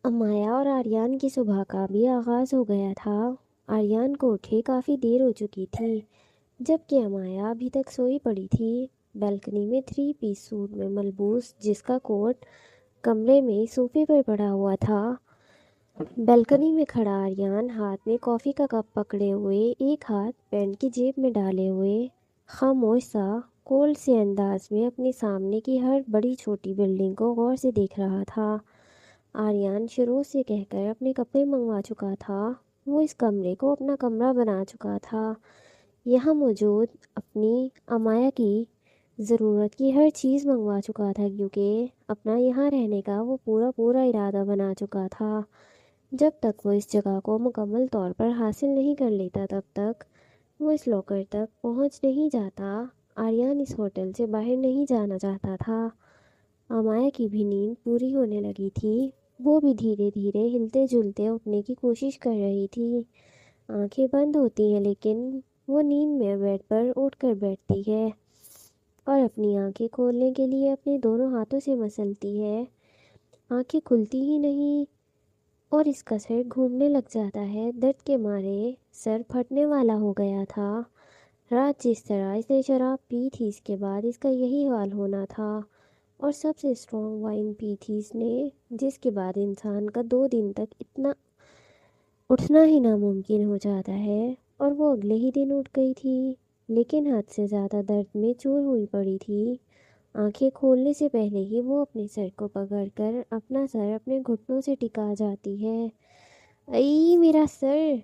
امایا اور آریان کی صبح کا بھی آغاز ہو گیا تھا۔ آریان کو اٹھے کافی دیر ہو چکی تھی، جبکہ امایا ابھی تک سوئی پڑی تھی۔ بیلکنی میں 3 پیس سوٹ میں ملبوس جس کا کوٹ کمرے میں صوفے پر پڑا ہوا تھا۔ بیلکنی میں کھڑا آریان ہاتھ میں کافی کا کپ پکڑے ہوئے، ایک ہاتھ پینٹ کی جیب میں ڈالے ہوئے، خاموش سا کولڈ سے انداز میں اپنے سامنے کی ہر بڑی چھوٹی بلڈنگ کو غور سے دیکھ رہا تھا۔ آریان شروع سے کہہ کر اپنے کپڑے منگوا چکا تھا۔ وہ اس کمرے کو اپنا کمرہ بنا چکا تھا، یہاں موجود اپنی امایا کی ضرورت کی ہر چیز منگوا چکا تھا، کیونکہ اپنا یہاں رہنے کا وہ پورا ارادہ بنا چکا تھا۔ جب تک وہ اس جگہ کو مکمل طور پر حاصل نہیں کر لیتا تب تک وہ اس لاکر تک پہنچ نہیں جاتا۔ آریان اس ہوٹل سے باہر نہیں جانا چاہتا تھا۔ امایا کی بھی نیند پوری ہونے لگی تھی، وہ بھی دھیرے دھیرے ہلتے جلتے اٹھنے کی کوشش کر رہی تھی۔ آنکھیں بند ہوتی ہیں لیکن وہ نیند میں بیڈ پر اٹھ کر بیٹھتی ہے اور اپنی آنکھیں کھولنے کے لیے اپنے دونوں ہاتھوں سے مسلتی ہے۔ آنکھیں کھلتی ہی نہیں اور اس کا سر گھومنے لگ جاتا ہے۔ درد کے مارے سر پھٹنے والا ہو گیا تھا۔ رات جس طرح اس نے شراب پی تھی، اس کے بعد اس کا یہی حال ہونا تھا، اور سب سے اسٹرانگ وائن پی تھی اس نے، جس کے بعد انسان کا 2 دن تک اتنا اٹھنا ہی ناممکن ہو جاتا ہے، اور وہ اگلے ہی دن اٹھ گئی تھی، لیکن حد سے زیادہ درد میں چور ہوئی پڑی تھی۔ آنکھیں کھولنے سے پہلے ہی وہ اپنے سر کو پکڑ کر اپنا سر اپنے گھٹنوں سے ٹکا جاتی ہے۔ ای میرا سر!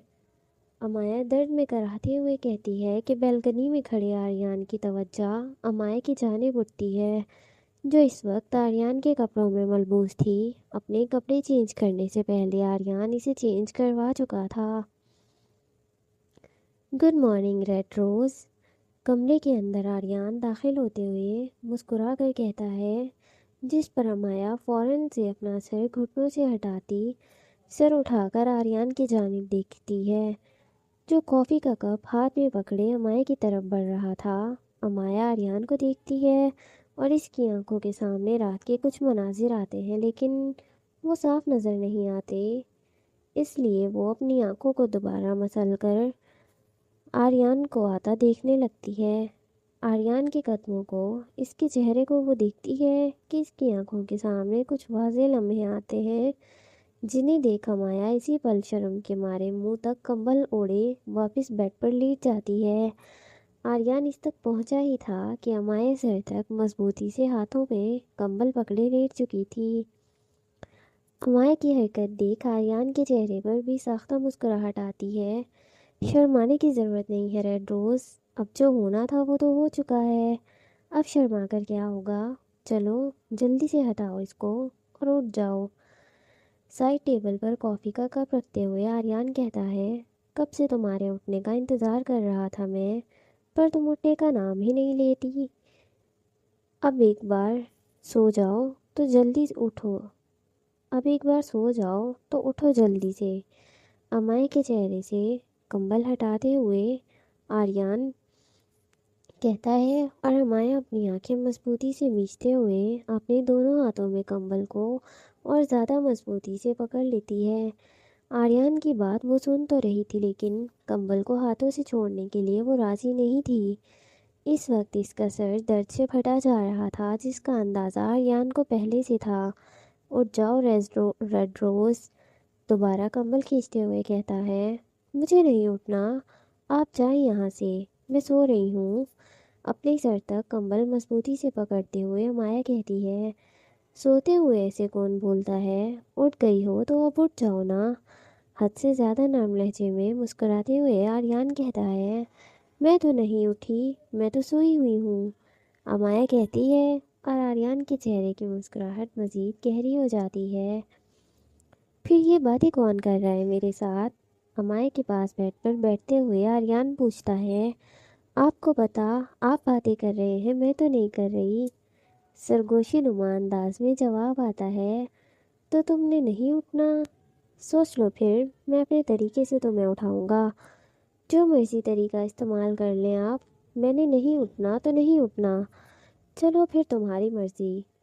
امایا درد میں کراہتے ہوئے کہتی ہے کہ بیلکنی میں کھڑے آریان کی توجہ امایا کی جانب اٹھتی ہے، جو اس وقت آریان کے کپڑوں میں ملبوس تھی۔ اپنے کپڑے چینج کرنے سے پہلے آریان اسے چینج کروا چکا تھا۔ گڈ مارننگ ریڈ روز، کمرے کے اندر آریان داخل ہوتے ہوئے مسکرا کر کہتا ہے، جس پر امایا فوراً سے اپنا سر گھٹنوں سے ہٹاتی سر اٹھا کر آریان کی جانب دیکھتی ہے، جو کافی کا کپ ہاتھ میں پکڑے امایا کی طرف بڑھ رہا تھا۔ امایا آریان کو دیکھتی ہے اور اس کی آنکھوں کے سامنے رات کے کچھ مناظر آتے ہیں، لیکن وہ صاف نظر نہیں آتے، اس لیے وہ اپنی آنکھوں کو دوبارہ مسل کر آریان کو آتا دیکھنے لگتی ہے۔ آریان کے قدموں کو، اس کے چہرے کو وہ دیکھتی ہے کہ اس کی آنکھوں کے سامنے کچھ واضح لمحے آتے ہیں، جنہیں دیکھ امایا اسی پل شرم کے مارے منہ تک کمبل اوڑھے واپس بیڈ پر لیٹ جاتی ہے۔ آریان اس تک پہنچا ہی تھا کہ امایا سر تک مضبوطی سے ہاتھوں میں کمبل پکڑے لیٹ چکی تھی۔ امایا کی حرکت دیکھ آریان کے چہرے پر بھی ساختہ مسکراہٹ آتی ہے۔ شرمانے کی ضرورت نہیں ہے ریڈ روز، اب جو ہونا تھا وہ تو ہو چکا ہے، اب شرما کر کیا ہوگا؟ چلو جلدی سے ہٹاؤ اس کو اور اٹھ جاؤ۔ سائڈ ٹیبل پر کافی کا کپ رکھتے ہوئے آریان کہتا ہے، کب سے تمہارے اٹھنے کا انتظار کر رہا تھا میں، پر تم اٹھنے کا نام ہی نہیں لیتی۔ اب ایک بار سو جاؤ تو جلدی اٹھو اب ایک بار سو جاؤ تو اٹھو جلدی سے۔ امایا کے چہرے سے کمبل ہٹاتے ہوئے آریان کہتا ہے، اور امایا اپنی آنکھیں مضبوطی سے میچتے ہوئے اپنے دونوں ہاتھوں میں کمبل کو اور زیادہ مضبوطی سے پکڑ لیتی ہے۔ آریان کی بات وہ سن تو رہی تھی، لیکن کمبل کو ہاتھوں سے چھوڑنے کے لیے وہ راضی نہیں تھی۔ اس وقت اس کا سر درد سے پھٹا جا رہا تھا، جس کا اندازہ آریان کو پہلے سے تھا۔ اٹھ جاؤ ریڈ روز، دوبارہ کمبل کھینچتے ہوئے کہتا ہے۔ مجھے نہیں اٹھنا، آپ جائیں یہاں سے، میں سو رہی ہوں۔ اپنے سر تک کمبل مضبوطی سے پکڑتے ہوئے امایا کہتی ہے، سوتے ہوئے ایسے کون بولتا ہے؟ اٹھ گئی ہو تو اب اٹھ جاؤ نا۔ حد سے زیادہ نرم لہجے میں مسکراتے ہوئے آریان کہتا ہے، میں تو نہیں اٹھی، میں تو سوئی ہوئی ہوں۔ امایا کہتی ہے اور آریان کے چہرے کی مسکراہٹ مزید گہری ہو جاتی ہے۔ پھر یہ باتیں کون کر رہا ہے میرے ساتھ؟ امایا کے پاس بیڈ پر بیٹھتے ہوئے آریان پوچھتا ہے، آپ کو پتا آپ باتیں کر رہے ہیں، میں تو نہیں کر رہی۔ سرگوشی نما انداز میں جواب آتا ہے، تو تم نے نہیں اٹھنا؟ سوچ لو پھر، میں اپنے طریقے سے تمہیں اٹھاؤں گا، جو مرضی طریقہ استعمال کر لیں آپ، میں نے نہیں اٹھنا تو نہیں اٹھنا۔ چلو پھر تمہاری مرضی،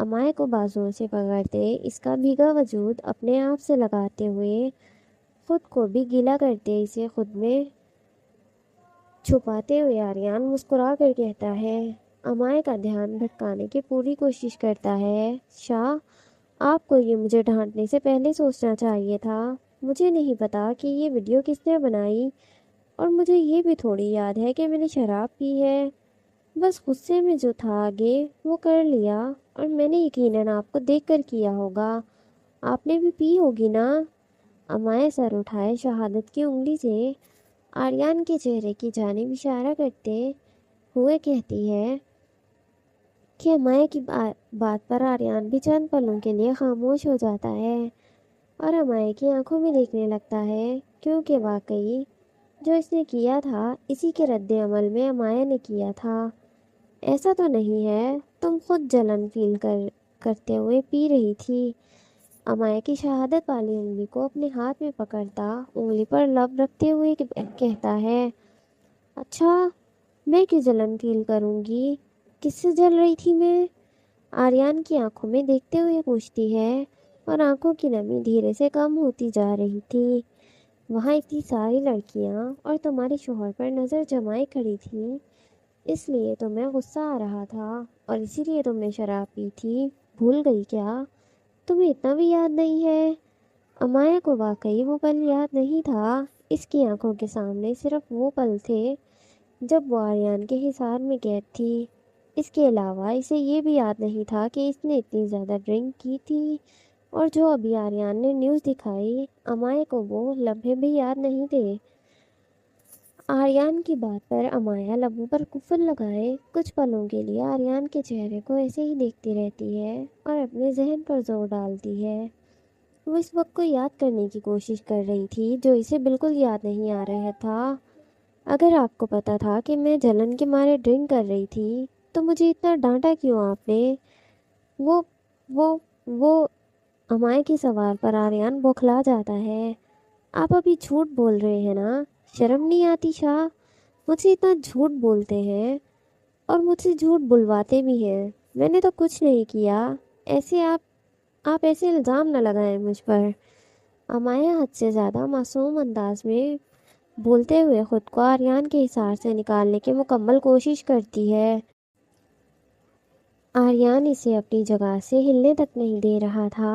امائے کو بازوؤں سے پکڑتے اس کا بھیگا وجود اپنے آپ سے لگاتے ہوئے خود کو بھی گیلا کرتے اسے خود میں چھپاتے ہوئے آریان مسکرا کر کہتا ہے۔ امائے کا دھیان بھٹکانے کی پوری کوشش کرتا ہے۔ شاہ، آپ کو یہ مجھے ڈانٹنے سے پہلے سوچنا چاہیے تھا۔ مجھے نہیں پتا کہ یہ ویڈیو کس نے بنائی، اور مجھے یہ بھی تھوڑی یاد ہے کہ میں نے شراب پی ہے۔ بس غصے میں جو تھا آگے وہ کر لیا، اور میں نے یقیناً آپ کو دیکھ کر کیا ہوگا۔ آپ نے بھی پی ہوگی نا؟ امائے سر اٹھائے شہادت کی انگلی سے آریان کے چہرے کی جانب اشارہ کرتے ہوئے کہتی ہے کہ امائے کی بات پر آریان بھی چند پلوں کے لیے خاموش ہو جاتا ہے اور امائے کی آنکھوں میں دیکھنے لگتا ہے، کیونکہ واقعی جو اس نے کیا تھا اسی کے رد عمل میں امائے نے کیا تھا۔ ایسا تو نہیں ہے تم خود جلن فیل کرتے ہوئے پی رہی تھی؟ امائے کی شہادت والی انگلی کو اپنے ہاتھ میں پکڑتا انگلی پر لب رکھتے ہوئے کہتا ہے، اچھا، میں کیوں جلن فیل کروں گی؟ کس سے جل رہی تھی میں؟ آریان کی آنکھوں میں دیکھتے ہوئے پوچھتی ہے، اور آنکھوں کی نمی دھیرے سے کم ہوتی جا رہی تھی۔ وہاں اتنی ساری لڑکیاں اور تمہارے شوہر پر نظر جمائے کھڑی تھیں، اس لیے تمہیں غصہ آ رہا تھا، اور اسی لیے تم نے شراب پی تھی۔ بھول گئی کیا؟ تمہیں اتنا بھی یاد نہیں ہے؟ امائے کو واقعی وہ پل یاد نہیں تھا۔ اس کی آنکھوں کے سامنے صرف وہ پل تھے جب وہ آریان کے حصار میں قید تھی۔ اس کے علاوہ اسے یہ بھی یاد نہیں تھا کہ اس نے اتنی زیادہ ڈرنک کی تھی، اور جو ابھی آریان نے نیوز دکھائی، امائے کو وہ لمحے بھی یاد نہیں تھے۔ آریان کی بات پر امایہ لبوں پر قفل لگائے کچھ پلوں کے لیے آریان کے چہرے کو ایسے ہی دیکھتی رہتی ہے اور اپنے ذہن پر زور ڈالتی ہے۔ وہ اس وقت کو یاد کرنے کی کوشش کر رہی تھی جو اسے بالکل یاد نہیں آ رہا تھا۔ اگر آپ کو پتا تھا کہ میں جلن کے مارے ڈرنک کر رہی تھی تو مجھے اتنا ڈانٹا کیوں آپ نے؟ وہ امائے کے سوال پر آریان بوکھلا جاتا ہے۔ آپ ابھی جھوٹ بول رہے ہیں نا؟ شرم نہیں آتی شاہ؟ مجھ سے اتنا جھوٹ بولتے ہیں اور مجھ سے جھوٹ بلواتے بھی ہیں۔ میں نے تو کچھ نہیں کیا۔ ایسے آپ ایسے الزام نہ لگائیں مجھ پر۔ امایہ حد سے زیادہ معصوم انداز میں بولتے ہوئے خود کو آریان کے حصار سے نکالنے کی مکمل کوشش کرتی ہے۔ آریان اسے اپنی جگہ سے ہلنے تک نہیں دے رہا تھا۔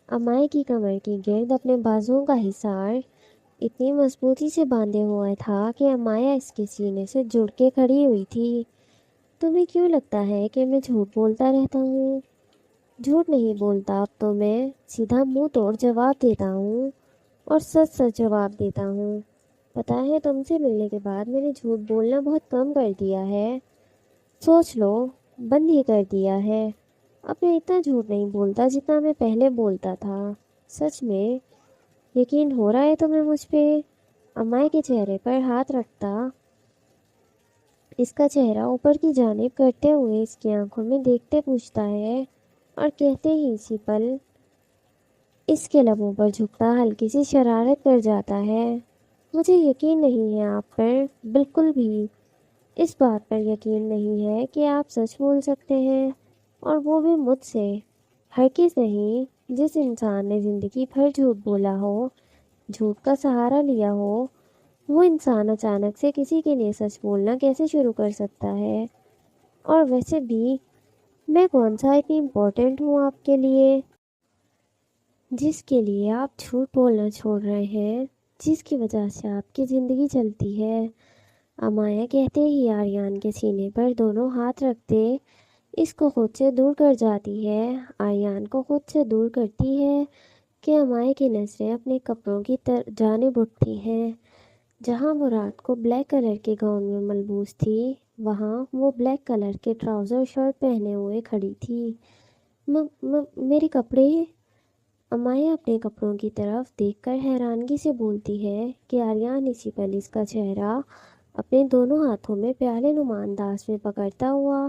امائے کی کمر کی گرد اپنے بازوؤں کا حصار اتنی مضبوطی سے باندھے ہوا تھا کہ امایہ اس کے سینے سے جڑ کے کھڑی ہوئی تھی۔ تمہیں کیوں لگتا ہے کہ میں جھوٹ بولتا رہتا ہوں؟ جھوٹ نہیں بولتا اب تو میں سیدھا منہ توڑ جواب دیتا ہوں، اور سچ سچ جواب دیتا ہوں۔ پتہ ہے تم سے ملنے کے بعد میں نے جھوٹ بولنا بہت کم کر دیا ہے۔ سوچ لو، بند ہی کر دیا ہے۔ اب میں اتنا جھوٹ نہیں بولتا جتنا میں پہلے بولتا تھا۔ سچ میں یقین ہو رہا ہے تمہیں مجھ پہ؟ امائے کے چہرے پر ہاتھ رکھتا اس کا چہرہ اوپر کی جانب کرتے ہوئے اس کی آنکھوں میں دیکھتے پوچھتا ہے، اور کہتے ہی اسی پل اس کے لبوں پر جھکتا ہلکی سی شرارت کر جاتا ہے۔ مجھے یقین نہیں ہے آپ پر، بالکل بھی۔ اس بات پر یقین نہیں ہے کہ آپ سچ بول سکتے ہیں، اور وہ بھی مجھ سے۔ ہرگز نہیں۔ جس انسان نے زندگی بھر جھوٹ بولا ہو، جھوٹ کا سہارا لیا ہو، وہ انسان اچانک سے کسی کے لیے سچ بولنا کیسے شروع کر سکتا ہے؟ اور ویسے بھی میں کون سا اتنی امپورٹنٹ ہوں آپ کے لیے جس کے لیے آپ جھوٹ بولنا چھوڑ رہے ہیں، جس کی وجہ سے آپ کی زندگی چلتی ہے؟ امایہ کہتے ہی آریان کے سینے پر دونوں ہاتھ رکھتے اس کو خود سے دور کر جاتی ہے۔ آریان کو خود سے دور کرتی ہے کہ امایہ کی نظریں اپنے کپڑوں کی جانب اٹھتی ہیں۔ جہاں وہ رات کو بلیک کلر کے گاؤن میں ملبوس تھی، وہاں وہ بلیک کلر کے ٹراؤزر شرٹ پہنے ہوئے کھڑی تھی۔ میرے کپڑے؟ امایہ اپنے کپڑوں کی طرف دیکھ کر حیرانگی سے بولتی ہے کہ آریان اسی پل اس کا چہرہ اپنے دونوں ہاتھوں میں پیالے نما انداز میں پکڑتا ہوا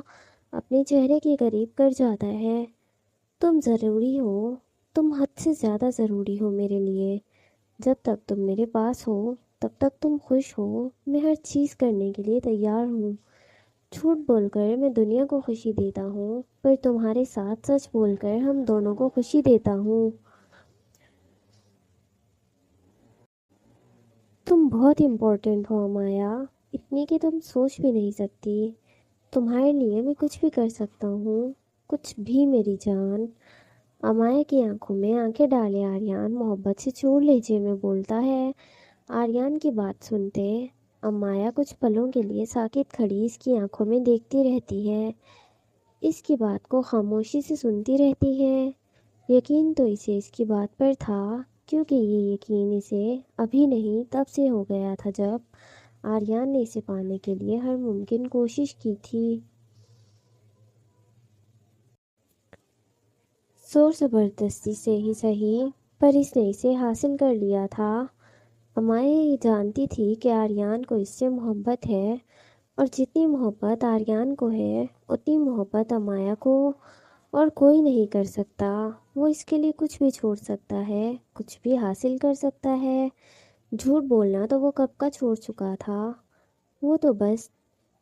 اپنے چہرے کے قریب کر جاتا ہے۔ تم ضروری ہو، تم حد سے زیادہ ضروری ہو میرے لیے۔ جب تک تم میرے پاس ہو تب تک تم خوش ہو، میں ہر چیز کرنے کے لیے تیار ہوں۔ جھوٹ بول کر میں دنیا کو خوشی دیتا ہوں، پر تمہارے ساتھ سچ بول کر ہم دونوں کو خوشی دیتا ہوں۔ تم بہت امپورٹنٹ ہو امایا، اتنی کہ تم سوچ بھی نہیں سکتی۔ تمہارے لیے میں کچھ بھی کر سکتا ہوں، کچھ بھی میری جان۔ امایا کی آنکھوں میں آنکھیں ڈالے آریان محبت سے چور لہجے میں بولتا ہے۔ آریان کی بات سنتے امایا کچھ پلوں کے لیے ساکت کھڑی اس کی آنکھوں میں دیکھتی رہتی ہے، اس کی بات کو خاموشی سے سنتی رہتی ہے۔ یقین تو اسے اس کی بات پر تھا، کیونکہ یہ یقین اسے ابھی نہیں تب سے ہو گیا تھا جب آریان نے اسے پانے کے لیے ہر ممکن کوشش کی تھی۔ زور زبردستی سے ہی صحیح، پر اس نے اسے حاصل کر لیا تھا۔ امایا یہ جانتی تھی کہ آریان کو اس سے محبت ہے، اور جتنی محبت آریان کو ہے اتنی محبت امایا کو اور کوئی نہیں کر سکتا۔ وہ اس کے لیے کچھ بھی چھوڑ سکتا ہے، کچھ بھی حاصل کر سکتا ہے۔ جھوٹ بولنا تو وہ کب کا چھوڑ چکا تھا، وہ تو بس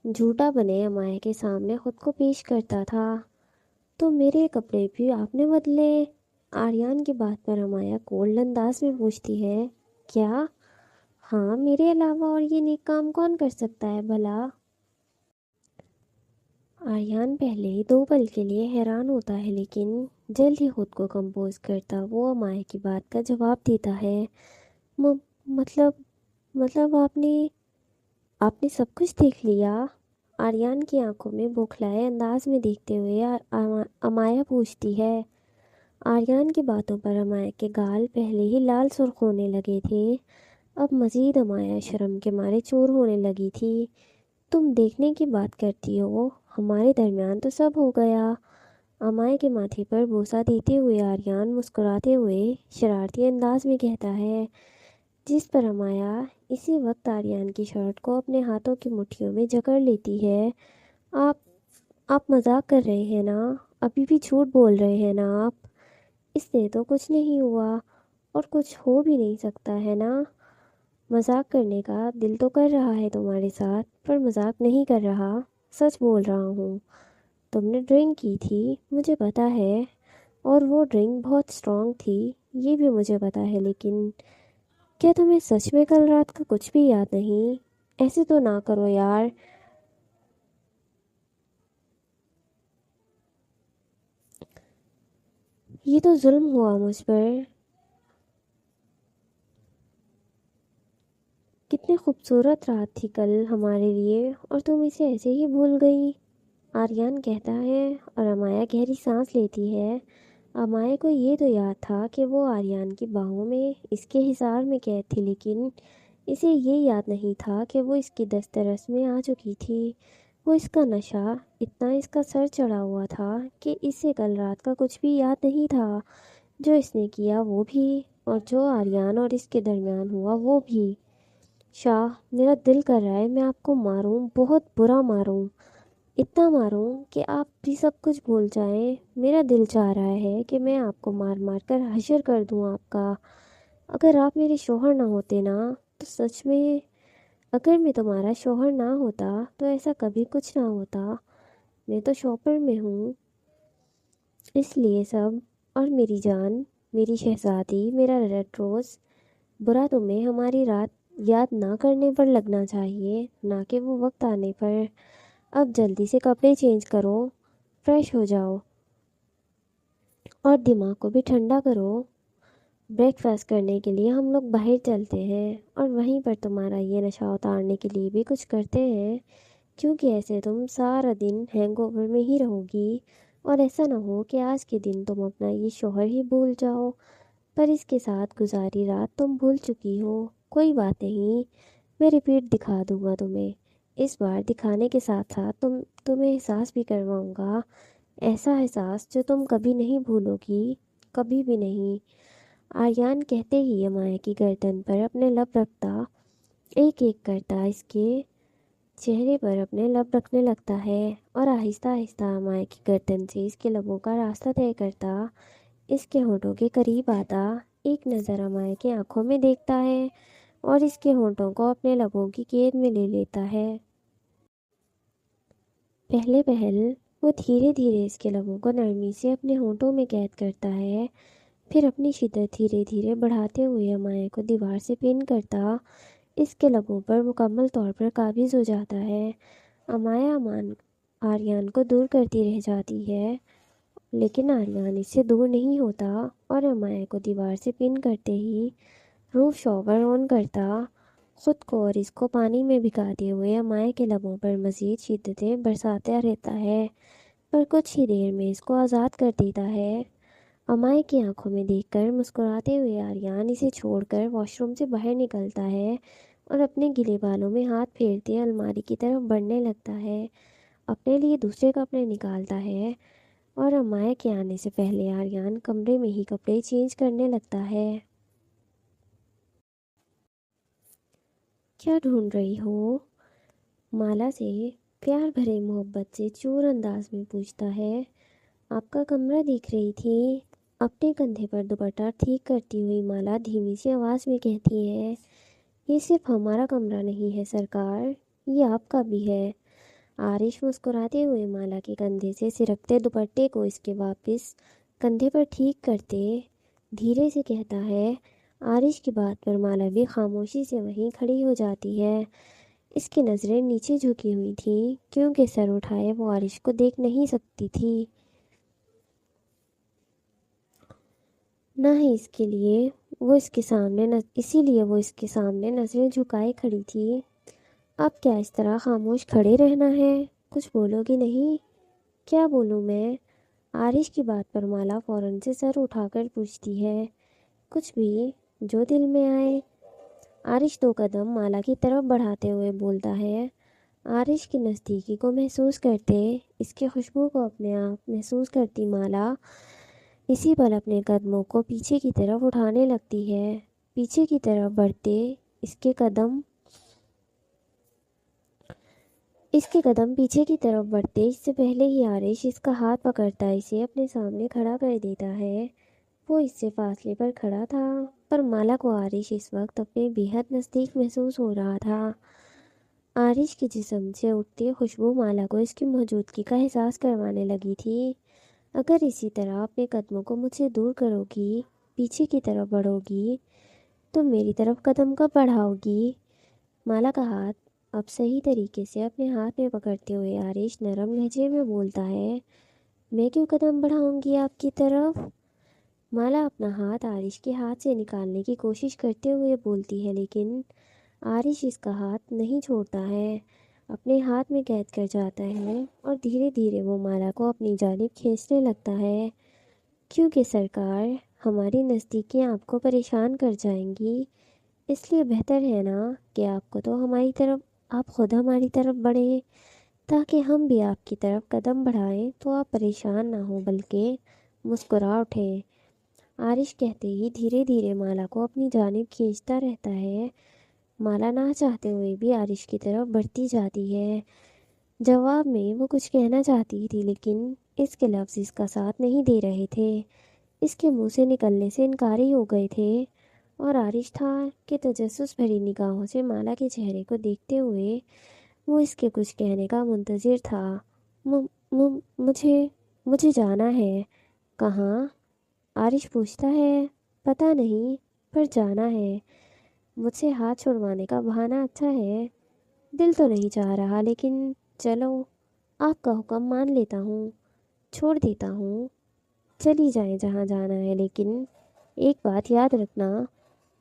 جھوٹا بنے امایا کے سامنے خود کو پیش کرتا تھا۔ تو میرے کپڑے بھی آپ نے بدلے؟ آریان کی بات پر امایا کولڈ انداز میں پوچھتی ہے۔ کیا؟ ہاں، میرے علاوہ اور یہ نیک کام کون کر سکتا ہے بھلا؟ آریان پہلے 2 پل کے لیے حیران ہوتا ہے، لیکن جلد ہی خود کو کمپوز کرتا وہ امایا کی بات کا جواب دیتا ہے۔ م- مطلب مطلب آپ نے سب کچھ دیکھ لیا؟ آریان کی آنکھوں میں بوکھلائے انداز میں دیکھتے ہوئے امایا پوچھتی ہے۔ آریان کی باتوں پر امایا کے گال پہلے ہی لال سرخ ہونے لگے تھے، اب مزید امایا شرم کے مارے چور ہونے لگی تھی۔ تم دیکھنے کی بات کرتی ہو، ہمارے درمیان تو سب ہو گیا۔ امایا کے ماتھے پر بوسہ دیتے ہوئے آریان مسکراتے ہوئے شرارتی انداز میں کہتا ہے، جس پر امایا اسی وقت آریان کی شرٹ کو اپنے ہاتھوں کی مٹھیوں میں جکڑ لیتی ہے۔ آپ آپ مذاق کر رہے ہیں نا؟ ابھی بھی جھوٹ بول رہے ہیں نا آپ؟ اس سے تو کچھ نہیں ہوا، اور کچھ ہو بھی نہیں سکتا ہے نا؟ مذاق کرنے کا دل تو کر رہا ہے تمہارے ساتھ، پر مذاق نہیں کر رہا، سچ بول رہا ہوں۔ تم نے ڈرنک کی تھی، مجھے پتا ہے، اور وہ ڈرنک بہت اسٹرانگ تھی، یہ بھی مجھے پتا ہے، لیکن کیا تمہیں سچ میں کل رات کا کچھ بھی یاد نہیں؟ ایسے تو نہ کرو یار۔ یہ تو ظلم ہوا مجھ پر۔ کتنی خوبصورت رات تھی کل ہمارے لیے، اور تم اسے ایسے ہی بھول گئی، آریان کہتا ہے، اور امایا گہری سانس لیتی ہے۔ امایا کو یہ تو یاد تھا کہ وہ آریان کی باہوں میں اس کے حصار میں قید تھی، لیکن اسے یہ یاد نہیں تھا کہ وہ اس کی دسترس میں آ چکی تھی۔ وہ اس کا نشہ اتنا اس کا سر چڑھا ہوا تھا کہ اسے کل رات کا کچھ بھی یاد نہیں تھا، جو اس نے کیا وہ بھی، اور جو آریان اور اس کے درمیان ہوا وہ بھی۔ شاہ، میرا دل کر رہا ہے میں آپ کو ماروں، بہت برا ماروں، اتنا ماروں کہ آپ بھی سب کچھ بھول جائیں۔ میرا دل چاہ رہا ہے کہ میں آپ کو مار مار کر حشر کر دوں آپ کا۔ اگر آپ میرے شوہر نہ ہوتے نا، تو سچ میں، اگر میں تمہارا شوہر نہ ہوتا تو ایسا کبھی کچھ نہ ہوتا۔ میں تو شوپر میں ہوں، اس لیے سب، اور میری جان، میری شہزادی، میرا ریڈ روز، برا تمہیں ہماری رات یاد نہ کرنے پر لگنا چاہیے، نہ کہ وہ وقت آنے پر۔ اب جلدی سے کپڑے چینج کرو، فریش ہو جاؤ، اور دماغ کو بھی ٹھنڈا کرو۔ بریک فاسٹ کرنے کے لیے ہم لوگ باہر چلتے ہیں، اور وہیں پر تمہارا یہ نشہ اتارنے کے لیے بھی کچھ کرتے ہیں، کیونکہ ایسے تم سارا دن ہینگ اوور میں ہی رہو گی، اور ایسا نہ ہو کہ آج کے دن تم اپنا یہ شوہر ہی بھول جاؤ، پر اس کے ساتھ گزاری رات تم بھول چکی ہو۔ کوئی بات نہیں، میں ریپیٹ دکھا دوں گا تمہیں، اس بار دکھانے کے ساتھ ساتھ تمہیں احساس بھی کرواؤں گا، ایسا احساس جو تم کبھی نہیں بھولو گی، کبھی بھی نہیں۔ آریان کہتے ہی امایا کی گردن پر اپنے لب رکھتا، ایک ایک کرتا اس کے چہرے پر اپنے لب رکھنے لگتا ہے، اور آہستہ آہستہ امایا کی گردن سے اس کے لبوں کا راستہ طے کرتا، اس کے ہونٹوں کے قریب آتا، ایک نظر امایا کی آنکھوں میں دیکھتا ہے، اور اس کے ہونٹوں کو اپنے لبوں کی گید میں لے لیتا ہے۔ پہلے پہل وہ دھیرے دھیرے اس کے لبوں کو نرمی سے اپنے ہونٹوں میں قید کرتا ہے، پھر اپنی شدت دھیرے دھیرے بڑھاتے ہوئے امایہ کو دیوار سے پن کرتا اس کے لبوں پر مکمل طور پر قابض ہو جاتا ہے۔ امایہ آریان کو دور کرتی رہ جاتی ہے، لیکن آریان اس سے دور نہیں ہوتا اور امایہ کو دیوار سے پن کرتے ہی روف شاور آن کرتا، خود کو اور اس کو پانی میں بھگاتے ہوئے امایہ کے لبوں پر مزید شدتیں برساتا رہتا ہے، پر کچھ ہی دیر میں اس کو آزاد کر دیتا ہے۔ امایہ کی آنکھوں میں دیکھ کر مسکراتے ہوئے آریان اسے چھوڑ کر واش روم سے باہر نکلتا ہے اور اپنے گیلے بالوں میں ہاتھ پھیرتے الماری کی طرف بڑھنے لگتا ہے، اپنے لیے دوسرے کپڑے نکالتا ہے اور امایہ کے آنے سے پہلے آریان کمرے میں ہی کپڑے چینج کرنے لگتا ہے۔ کیا ڈھونڈ رہی ہو؟ مالا سے پیار بھرے محبت سے چور انداز میں پوچھتا ہے۔ آپ کا کمرہ دیکھ رہی تھی، اپنے کندھے پر دوپٹہ ٹھیک کرتی ہوئی مالا دھیمی سی آواز میں کہتی ہے۔ یہ صرف ہمارا کمرہ نہیں ہے سرکار، یہ آپ کا بھی ہے۔ آرش مسکراتے ہوئے مالا کے کندھے سے سرکتے دوپٹے کو اس کے واپس کندھے پر ٹھیک کرتے دھیرے سے کہتا ہے۔ آرش کی بات پر مالا بھی خاموشی سے وہیں کھڑی ہو جاتی ہے۔ اس کی نظریں نیچے جھکی ہوئی تھیں کیونکہ سر اٹھائے وہ آرش کو دیکھ نہیں سکتی تھی، نہ ہی اسی لیے وہ اس کے سامنے نظریں جھکائے کھڑی تھی۔ اب کیا اس طرح خاموش کھڑے رہنا ہے؟ کچھ بولو گی نہیں؟ کیا بولوں میں؟ آرش کی بات پر مالا فوراً سے سر اٹھا کر پوچھتی ہے۔ کچھ بھی، جو دل میں آئے۔ آرش 2 قدم مالا کی طرف بڑھاتے ہوئے بولتا ہے۔ آرش کی نزدیکی کو محسوس کرتے، اس کی خوشبو کو اپنے آپ محسوس کرتی مالا اسی پل اپنے قدموں کو پیچھے کی طرف اٹھانے لگتی ہے۔ پیچھے کی طرف بڑھتے اس کے قدم پیچھے کی طرف بڑھتے اس سے پہلے ہی آرش اس کا ہاتھ پکڑتا اسے اپنے سامنے کھڑا کر دیتا ہے۔ وہ اس سے فاصلے پر کھڑا تھا، پر مالا کو آرش اس وقت اپنے بے حد نزدیک محسوس ہو رہا تھا۔ آرش کے جسم سے اٹھتی خوشبو مالا کو اس کی موجودگی کا احساس کروانے لگی تھی۔ اگر اسی طرح اپنے قدموں کو مجھ سے دور کرو گی، پیچھے کی طرف بڑھو گی، تو میری طرف قدم کب بڑھاؤ گی؟ مالا کا ہاتھ اب صحیح طریقے سے اپنے ہاتھ میں پکڑتے ہوئے آرش نرم لہجے میں بولتا ہے۔ میں کیوں قدم بڑھاؤں گی آپ کی طرف؟ مالا اپنا ہاتھ آرش کے ہاتھ سے نکالنے کی کوشش کرتے ہوئے بولتی ہے، لیکن آرش اس کا ہاتھ نہیں چھوڑتا ہے، اپنے ہاتھ میں قید کر جاتا ہے اور دھیرے دھیرے وہ مالا کو اپنی جانب کھینچنے لگتا ہے۔ کیونکہ سرکار، ہماری نزدیکیاں آپ کو پریشان کر جائیں گی، اس لیے بہتر ہے نا کہ آپ خود ہماری طرف بڑھیں تاکہ ہم بھی آپ کی طرف قدم بڑھائیں تو آپ پریشان نہ ہوں بلکہ مسکرا اٹھیں۔ آرش کہتے ہی دھیرے دھیرے مالا کو اپنی جانب کھینچتا رہتا ہے۔ مالا نہ چاہتے ہوئے بھی آرش کی طرف بڑھتی جاتی ہے۔ جواب میں وہ کچھ کہنا چاہتی تھی، لیکن اس کے لفظ اس کا ساتھ نہیں دے رہے تھے، اس کے منہ سے نکلنے سے انکاری ہو گئے تھے، اور آرش تھا کہ تجسس بھری نگاہوں سے مالا کے چہرے کو دیکھتے ہوئے وہ اس کے کچھ کہنے کا منتظر تھا۔ مجھے جانا ہے۔ کہاں؟ آرش پوچھتا ہے۔ پتہ نہیں، پر جانا ہے۔ مجھ سے ہاتھ چھڑوانے کا بہانہ اچھا ہے، دل تو نہیں چاہ رہا، لیکن چلو، آپ کا حکم مان لیتا ہوں، چھوڑ دیتا ہوں، چلی جائیں جہاں جانا ہے، لیکن ایک بات یاد رکھنا،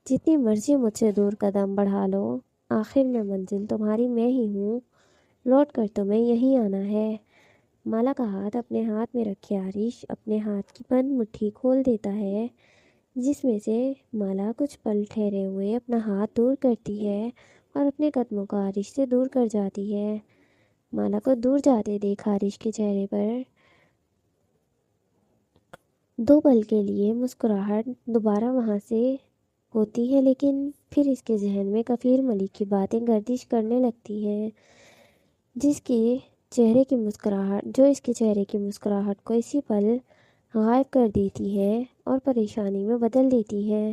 جتنی مرضی مجھ سے دور قدم بڑھا لو، آخر میں منزل تمہاری میں ہی ہوں، لوٹ کر تمہیں یہیں آنا ہے۔ مالا کا ہاتھ اپنے ہاتھ میں رکھے آرش اپنے ہاتھ کی بند مٹھی کھول دیتا ہے، جس میں سے مالا کچھ پل ٹھہرے ہوئے اپنا ہاتھ دور کرتی ہے اور اپنے قدموں کو آرش سے دور کر جاتی ہے۔ مالا کو دور جاتے دیکھ آرش کے چہرے پر 2 پل کے لیے مسکراہٹ دوبارہ وہاں سے ہوتی ہے، لیکن پھر اس کے ذہن میں کفیل ملک کی باتیں گردش کرنے لگتی ہیں، جو اس کے چہرے کی مسکراہٹ کو اسی پل غائب کر دیتی ہے اور پریشانی میں بدل دیتی ہے۔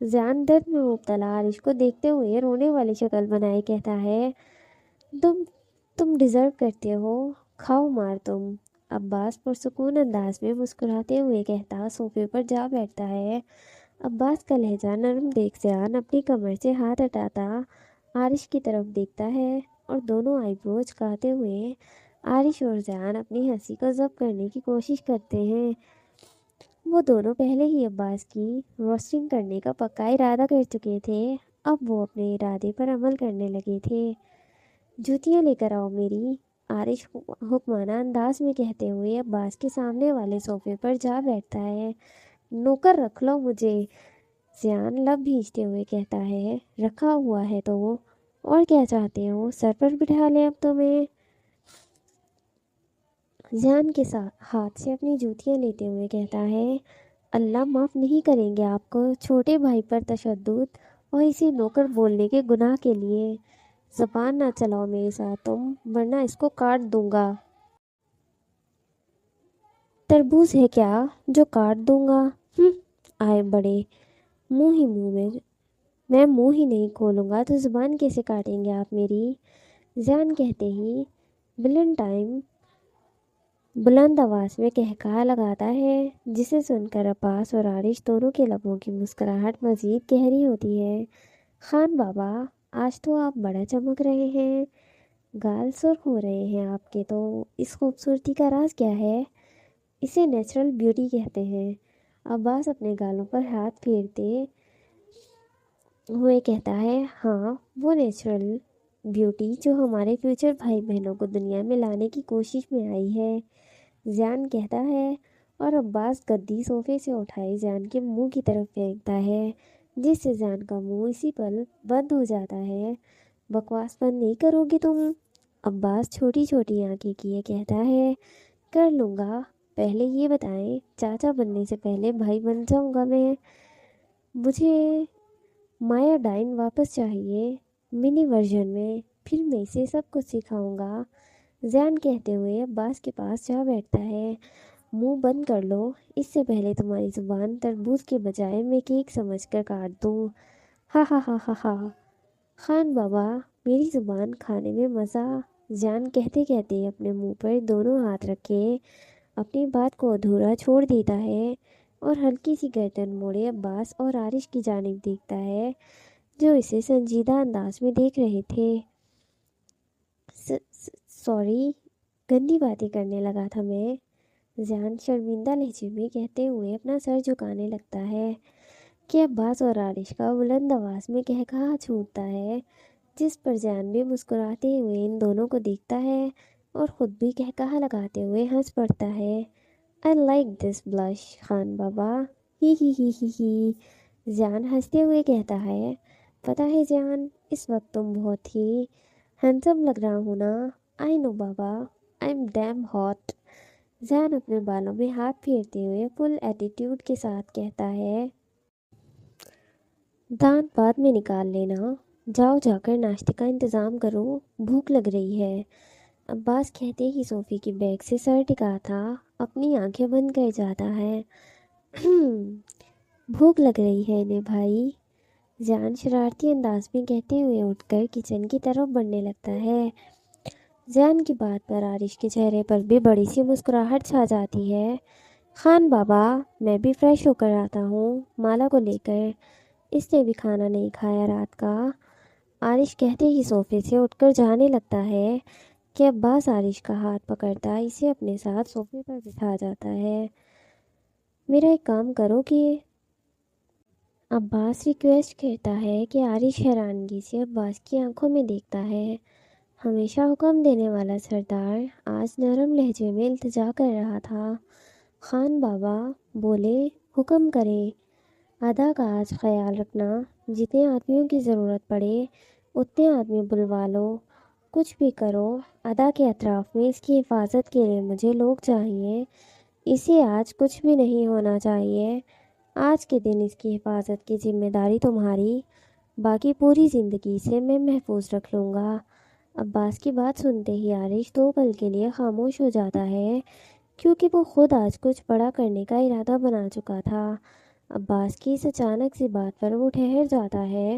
زیان درد میں مبتلا عارش کو دیکھتے ہوئے رونے والی شکل بنائے کہتا ہے، تم تم ڈیزرو کرتے ہو، کھاؤ مار تم۔ عباس پرسکون انداز میں مسکراتے ہوئے کہتا صوفے پر جا بیٹھتا ہے۔ عباس کا لہجہ نرم دیکھ زیان اپنی کمر سے ہاتھ ہٹاتا عارش کی طرف دیکھتا ہے اور دونوں آئی برو چکاتے ہوئے عارش اور زیان اپنی ہنسی کو ضبط کرنے کی کوشش کرتے ہیں۔ وہ دونوں پہلے ہی عباس کی روسٹنگ کرنے کا پکا ارادہ کر چکے تھے، اب وہ اپنے ارادے پر عمل کرنے لگے تھے۔ جوتیاں لے کر آؤ میری، عارش حکمانہ انداز میں کہتے ہوئے عباس کے سامنے والے صوفے پر جا بیٹھتا ہے۔ نوکر رکھ لو مجھے، زیان لب بھیجتے ہوئے کہتا ہے۔ رکھا ہوا ہے تو اور کیا چاہتے ہو، سر پر بٹھا لیں اب تمہیں؟ زیان کے ہاتھ سے اپنی جوتیاں لیتے ہوئے کہتا ہے، اللہ معاف نہیں کریں گے آپ کو چھوٹے بھائی پر تشدد اور اسی نوکر بولنے کے گناہ کے لیے۔ زبان نہ چلاؤ میرے ساتھ تم، ورنہ اس کو کاٹ دوں گا۔ تربوز ہے کیا جو کاٹ دوں گا؟ آئے بڑے منہ ہی منہ میں منہ ہی نہیں کھولوں گا تو زبان کیسے کاٹیں گے آپ میری؟ زیان کہتے ہی ولنٹائن بلند آواز میں کہکہا لگاتا ہے، جسے سن کر عباس اور عارش دونوں کے لبوں کی مسکراہٹ مزید گہری ہوتی ہے۔ خان بابا، آج تو آپ بڑا چمک رہے ہیں، گال سرخ ہو رہے ہیں آپ کے، تو اس خوبصورتی کا راز کیا ہے؟ اسے نیچرل بیوٹی کہتے ہیں۔ عباس اپنے گالوں پر ہاتھ پھیرتے ہوئے کہتا ہے، ہاں وہ نیچرل بیوٹی جو ہمارے فیوچر بھائی بہنوں کو دنیا میں لانے کی کوشش میں آئی ہے، زیان کہتا ہے، اور عباس گدی صوفے سے اٹھائے زیان کے منہ کی طرف پھینکتا ہے، جس سے زیان کا منہ اسی پل بند ہو جاتا ہے۔ بکواس بند نہیں کرو گے تم؟ عباس چھوٹی چھوٹی آنکھیں کیے کہتا ہے، کر لوں گا، پہلے یہ بتائیں چاچا بننے سے پہلے بھائی بن جاؤں گا میں؟ مجھے مایا ڈائن واپس چاہیے منی ورژن میں، پھر میں اسے سب کچھ سکھاؤں گا۔ زیان کہتے ہوئے عباس کے پاس جا بیٹھتا ہے، منہ بند کر لو، اس سے پہلے تمہاری زبان تربوز کے بجائے میں کیک سمجھ کر کاٹ دوں۔ ہا ہا ہا ہا ہا۔ خان بابا، میری زبان کھانے میں مزہ، زیان کہتے کہتے اپنے منہ پر دونوں ہاتھ رکھے اپنی بات کو ادھورا چھوڑ دیتا ہے اور ہلکی سی گردن موڑے عباس اور عارش کی جانب دیکھتا ہے، جو اسے سنجیدہ انداز میں دیکھ رہے تھے۔ سوری، گندی باتیں کرنے لگا تھا میں، زیان شرمندہ لہجے میں کہتے ہوئے اپنا سر جھکانے لگتا ہے کہ عباس اور عارش کا بلند آواز میں کہکہا چھوٹتا ہے، جس پر زیان بھی مسکراتے ہوئے ان دونوں کو دیکھتا ہے اور خود بھی کہکہا لگاتے ہوئے ہنس پڑتا ہے۔ I like this blush Khan بابا، ہی ہی ہی ہی ہی۔ زیان ہنستے ہوئے کہتا ہے، پتہ ہے زیان، اس وقت تم بہت ہی ہینڈسم لگ رہا ہوں نا؟ I know بابا، I'm damn hot۔ زیان اپنے بالوں میں ہاتھ پھیرتے ہوئے فل ایٹیٹیوڈ کے ساتھ کہتا ہے، دانت بعد میں نکال لینا، جاؤ جا کر ناشتے کا انتظام کرو، بھوک لگ رہی ہے۔ عباس کہتے ہی صوفی کی بیگ سے سر ٹکاتا اپنی آنکھیں بند کر جاتا ہے۔ بھوک لگ رہی ہے انہیں بھائی، زیان شرارتی انداز میں کہتے ہوئے اٹھ کر کچن کی طرف بڑھنے لگتا ہے۔ زیان کی بات پر عارش کے چہرے پر بھی بڑی سی مسکراہٹ چھا جاتی ہے۔ خان بابا، میں بھی فریش ہو کر آتا ہوں مالا کو لے کر، اس نے بھی کھانا نہیں کھایا رات کا۔ عارش کہتے ہی صوفے سے اٹھ کر جانے لگتا ہے کہ عباس عارش کا ہاتھ پکڑتا اسے اپنے ساتھ صوفے پر بٹھا جاتا ہے۔ میرا ایک کام کرو کہ عباس ریکویسٹ کرتا ہے کہ عارش حیرانگی سے عباس کی آنکھوں میں دیکھتا ہے۔ ہمیشہ حکم دینے والا سردار آج نرم لہجے میں التجا کر رہا تھا۔ خان بابا بولے، حکم کریں۔ ادا کا آج خیال رکھنا، جتنے آدمیوں کی ضرورت پڑے اتنے آدمی بلوا لو، کچھ بھی کرو، ادا کے اطراف میں اس کی حفاظت کے لیے مجھے لوگ چاہیے، اسے آج کچھ بھی نہیں ہونا چاہیے، آج کے دن اس کی حفاظت کی ذمہ داری تمہاری، باقی پوری زندگی سے میں محفوظ رکھ لوں گا۔ عباس کی بات سنتے ہی عارش دو پل کے لیے خاموش ہو جاتا ہے، کیونکہ وہ خود آج کچھ بڑا کرنے کا ارادہ بنا چکا تھا۔ عباس کی اس اچانک سی بات پر وہ ٹھہر جاتا ہے